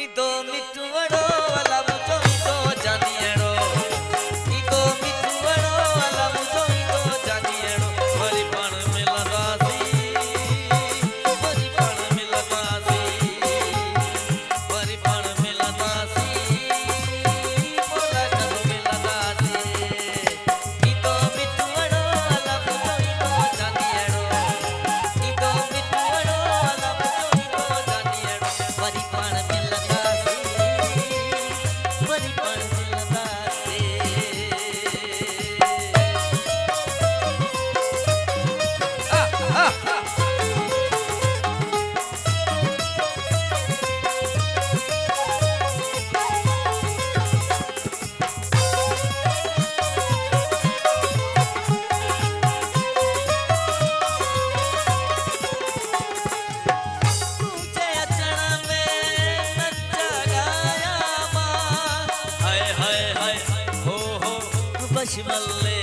ईदो मिठुवड़ो वाला मुझो ईदो जानियड़ो ईदो मिठुवड़ो वाला मुझो ईदो जानियड़ो वरी पण मिलंदासी वरी पण मिलंदासी वरी पण मिलंदासी बोला कदों मिलंदासी ईदो मिठुवड़ो वाला मुझो ईदो जानियड़ो ईदो मिठुवड़ो वाला मुझो ईदो जानियड़ो वरी पण मिलंदासी वरी पण मिलंदासी तुझे अचण में नचा गाया मां हाय हाय हाय हो बशमले